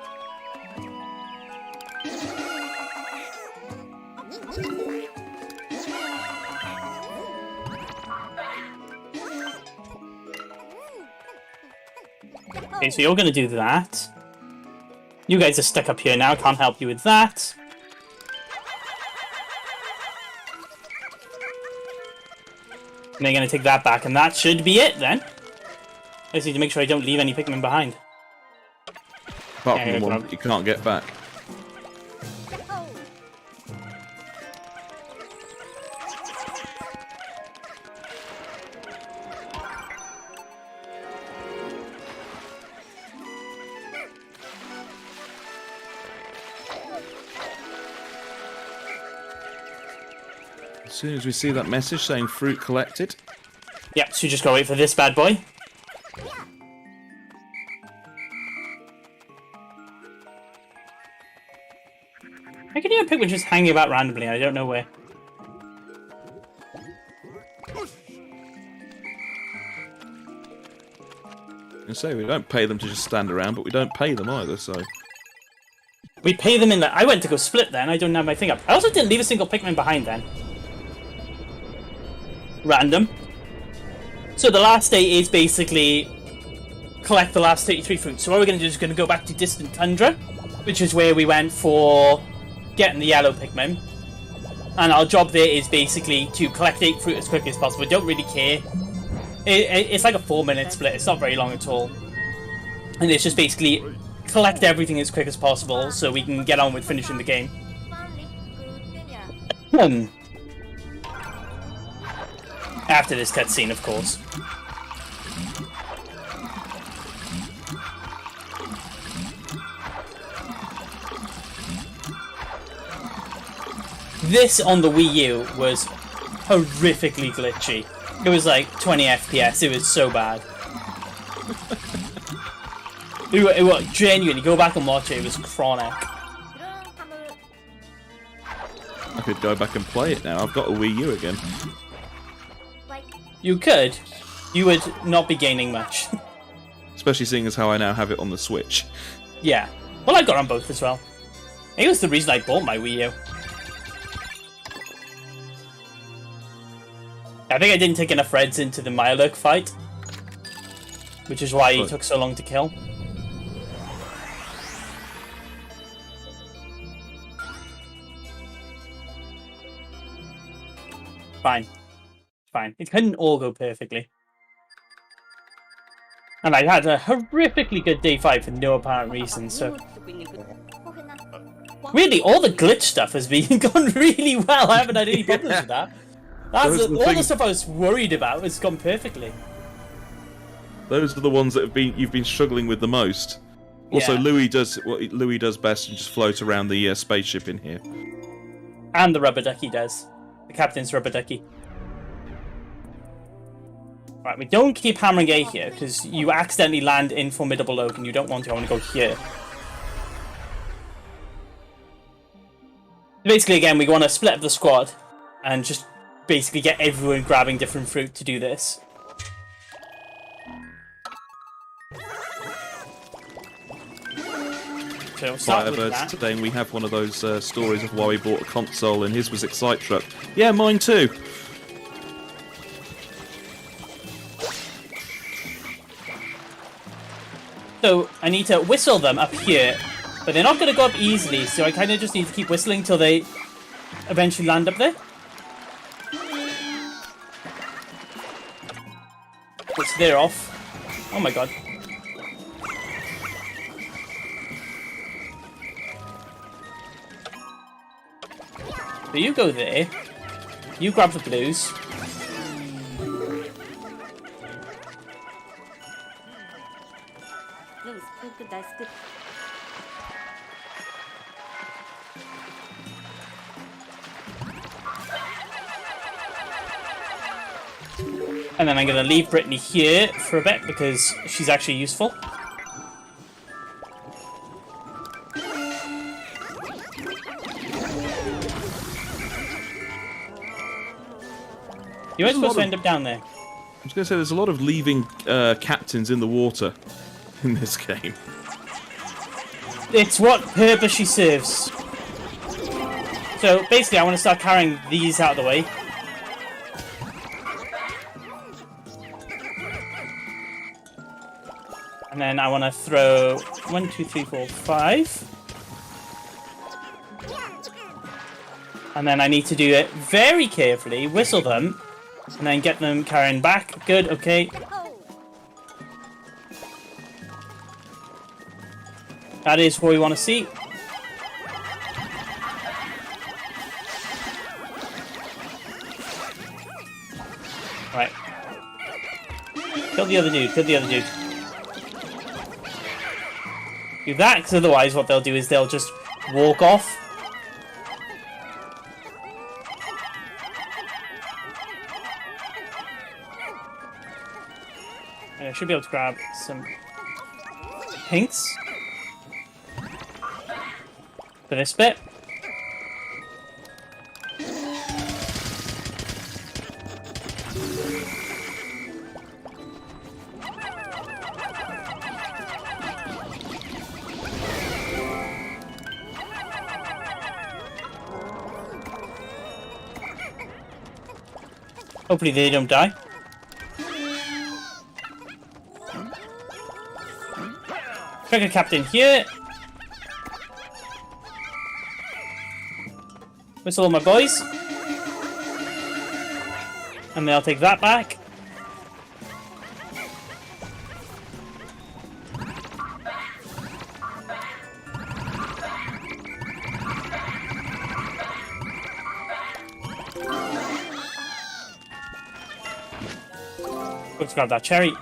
Okay, so you're going to do that. You guys are stuck up here now, can't help you with that. And they're going to take that back, and that should be it then. I just need to make sure I don't leave any Pikmin behind. Apart from the one that you can't get back. As soon as we see that message saying fruit collected. Yep, so you just gotta wait for this bad boy. I can hear a Pikmin just hanging about randomly, I don't know where. I say we don't pay them to just stand around, but we don't pay them either, so... We pay them in the... I went to go split then, I don't have my thing up. I also didn't leave a single Pikmin behind then. Random. So the last day is basically collect the last 33 fruits. So what we're going to do is going to go back to Distant Tundra, which is where we went for getting the yellow Pikmin. And our job there is basically to collect 8 fruit as quickly as possible. We don't really care. It's like a 4-minute split. It's not very long at all. And it's just basically collect everything as quick as possible so we can get on with finishing the game. After this cutscene, of course. This on the Wii U was horrifically glitchy. It was like 20 FPS. It was so bad. It was genuinely, go back and watch it. It was chronic. I could go back and play it now. I've got a Wii U again. You could. You would not be gaining much. Especially seeing as how I now have it on the Switch. Yeah. Well, I got on both as well. It was the reason I bought my Wii U. I think I didn't take enough reds into the Mirelurk fight, which is why he took so long to kill. Fine. Fine. It couldn't all go perfectly. And I had a horrifically good day 5 for no apparent reason, so... Weirdly, all the glitch stuff has been gone really well. I haven't had any problems with that. That's all the stuff I was worried about has gone perfectly. Those are the ones that you've been struggling with the most. Also, Yeah. Louis does what Louis does best and just float around the spaceship in here. And the rubber ducky does. The captain's rubber ducky. Right, we don't keep hammering A here, because you accidentally land in Formidable Oak and you don't want to. I want to go here. Basically, again, we want to split up the squad and just basically get everyone grabbing different fruit to do this. So Firebird's saying we have one of those stories of why we bought a console, and his was Excite Truck. Yeah, mine too. So I need to whistle them up here, but they're not going to go up easily, so I kind of just need to keep whistling till they eventually land up there. Which they're off. Oh my god. So you go there, you grab the blues. And then I'm going to leave Brittany here for a bit because she's actually useful. You were supposed to end up down there. I was going to say, there's a lot of leaving captains in the water in this game. It's what purpose she serves. So basically I want to start carrying these out of the way. And then I want to throw 1, 2, 3, 4, 5. And then I need to do it very carefully, whistle them, and then get them carrying back. Good, okay. That is what we want to see. Right. Kill the other dude, kill the other dude. Do that, because otherwise what they'll do is they'll just walk off. I should be able to grab some pinks for this bit. Hopefully they don't die. Trigger captain here. Whistle all my boys. And then I'll take that back. Let's grab that cherry.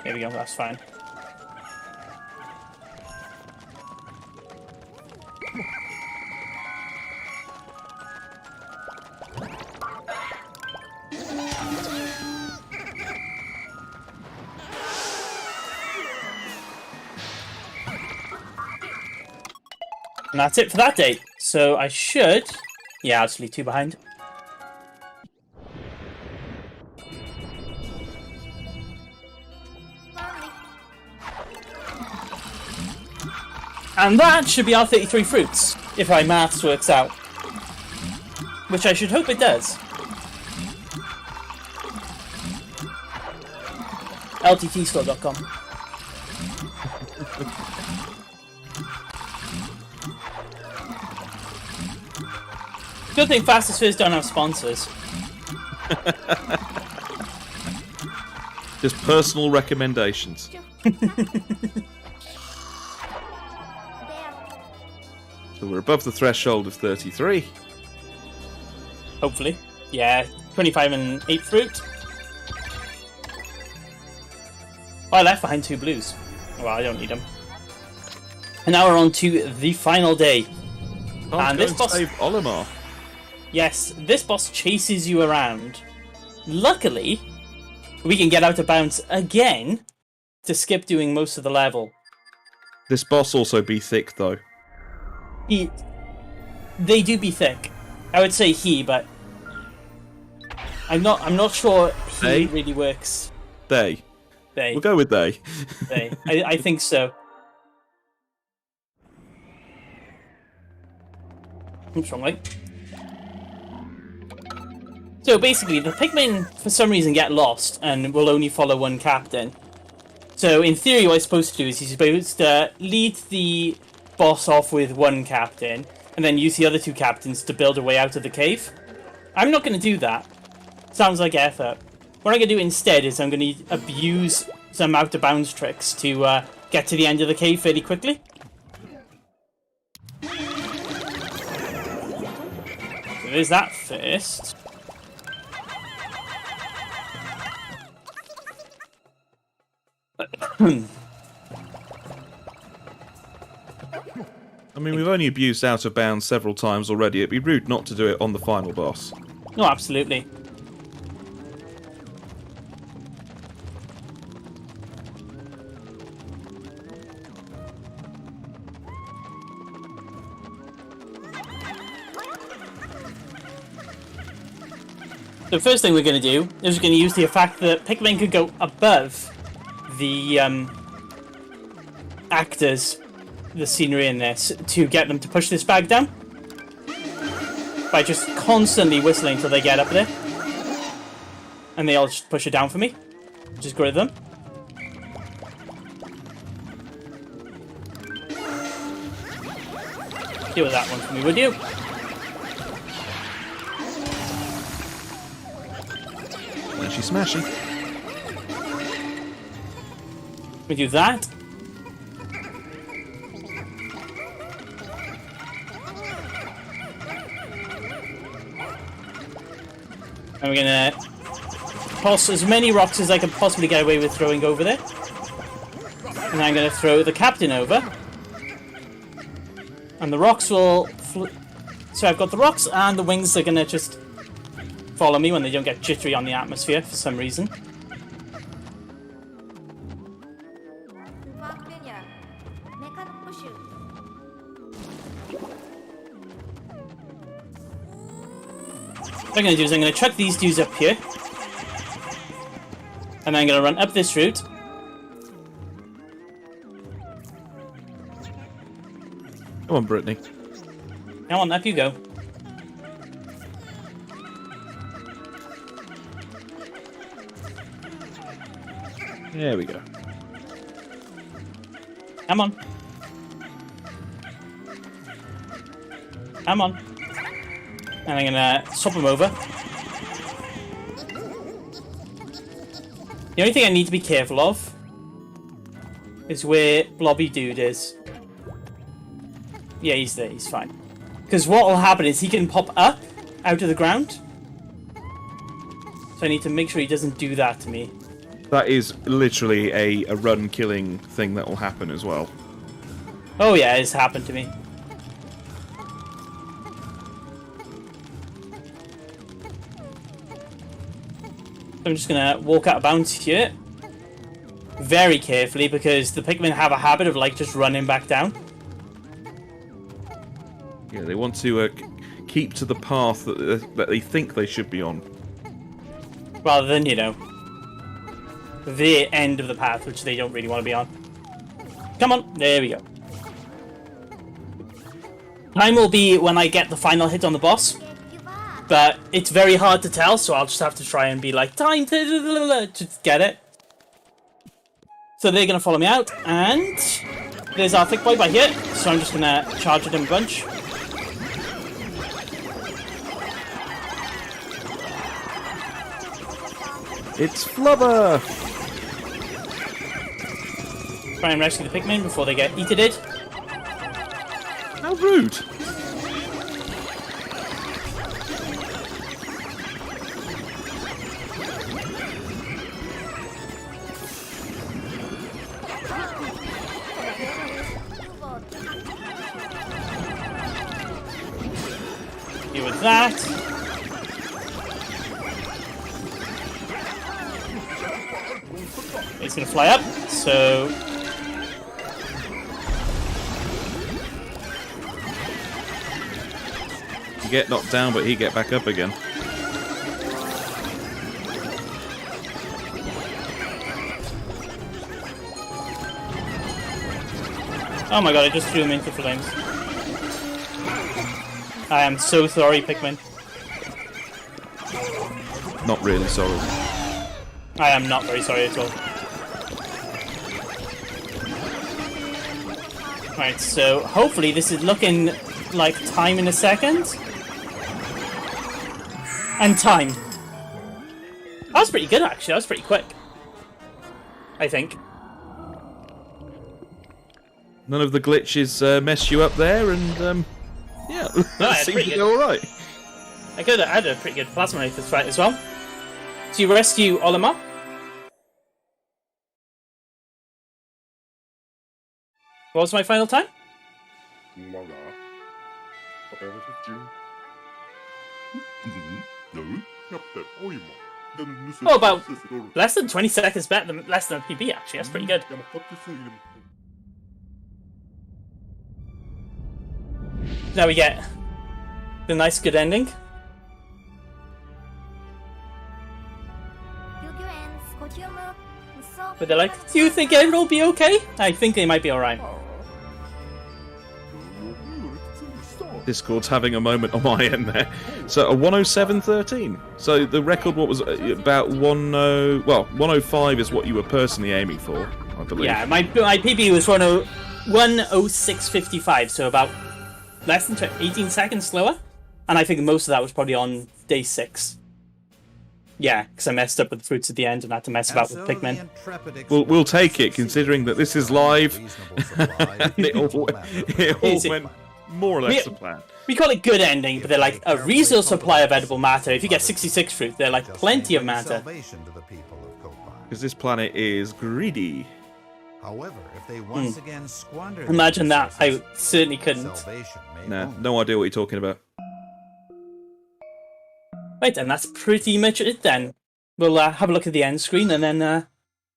There we go, that's fine. And that's it for that day. So I should... Yeah, I'll just leave 2 behind. And that should be our 33 fruits, if my maths works out. Which I should hope it does. LTTstore.com. Good thing Fastest Fizz don't have sponsors. Just personal recommendations. So we're above the threshold of 33. Hopefully. Yeah, 25 and 8 fruit. Oh, I left behind 2 blues. Well, I don't need them. And now we're on to the final day. And this boss... save Olimar. Yes, this boss chases you around. Luckily, we can get out of bounds again to skip doing most of the level. This boss also be thick, though. They do be thick. I would say he, but I'm not sure he really works. They. We'll go with they. They. I think so. Oops, wrong way. So basically, the Pikmin, for some reason, get lost and will only follow one captain. So in theory, what he's supposed to do is he's supposed to lead the boss off with one captain, and then use the other 2 captains to build a way out of the cave. I'm not going to do that. Sounds like effort. What I'm going to do instead is I'm going to abuse some out-of-bounds tricks to get to the end of the cave fairly quickly. So there's that first. I mean, we've only abused out of bounds several times already. It'd be rude not to do it on the final boss. No, absolutely. The first thing we're going to do is we're going to use the fact that Pikmin could go above the actors, the scenery in this, to get them to push this bag down by just constantly whistling till they get up there, and they all just push it down for me. Just great of them. Deal with that one for me, would you? Smashy, smashy. We do that. And we're gonna toss as many rocks as I can possibly get away with throwing over there. And I'm gonna throw the captain over. And the rocks will... So I've got the rocks, and the wings are gonna just follow me when they don't get jittery on the atmosphere for some reason. What I'm going to do is I'm going to chuck these dudes up here. And I'm going to run up this route. Come on, Brittany. Come on, up you go. There we go. Come on. Come on. And I'm gonna swap him over. The only thing I need to be careful of is where Blobby Dude is. Yeah, he's there, he's fine. Because what will happen is he can pop up out of the ground. So I need to make sure he doesn't do that to me. That is literally a run-killing thing that will happen as well. Oh yeah, it's happened to me. I'm just gonna walk out of bounds here. Very carefully, because the Pikmin have a habit of like just running back down. Yeah, they want to keep to the path that they think they should be on. Rather than, you know, the end of the path, which they don't really want to be on. Come on, there we go. Time will be when I get the final hit on the boss. But it's very hard to tell, so I'll just have to try and be like, time to get it. So they're going to follow me out, and there's our thick boy by here, so I'm just going to charge at him a bunch. It's Flubber! Try and rescue the Pikmin before they get eated. How rude! Deal with that. It's gonna fly up, so You get knocked down, but he get back up again. oh my god, I just threw him into flames. I am so sorry, Pikmin. Not really sorry. I am not very sorry at all. Right, so hopefully this is looking like time in a second. And time. That was pretty good, actually. That was pretty quick. I think. None of the glitches mess you up there, and yeah, No, that it's seems pretty to good. go alright. I could have had a pretty good plasma knife this fight as well. So you rescue Olimar. What was my final time? Oh, about less than 20 seconds better than less than a PB, actually. That's pretty good. Now we get the nice good ending. But they're like, do you think everyone will be okay? I think they might be alright. Discord's having a moment on my end there. So a 107.13. So the record, what was about 105 is what you were personally aiming for, I believe. Yeah, my PB was 106.55, so about less than 18 seconds slower. And I think most of that was probably on day 6. Yeah, because I messed up with the fruits at the end and had to mess about with Pikmin. We'll take it, considering that this is live. And it all went more or less to plan. We call it good ending, but they're like a resource supply of edible matter. If you get 66 fruit, they're like plenty of matter. Because this planet is greedy. However, if they once again squander Imagine that. I certainly couldn't. Nah, no idea what you're talking about. Right, then that's pretty much it then. We'll have a look at the end screen, and then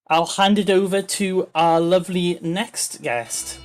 I'll hand it over to our lovely next guest.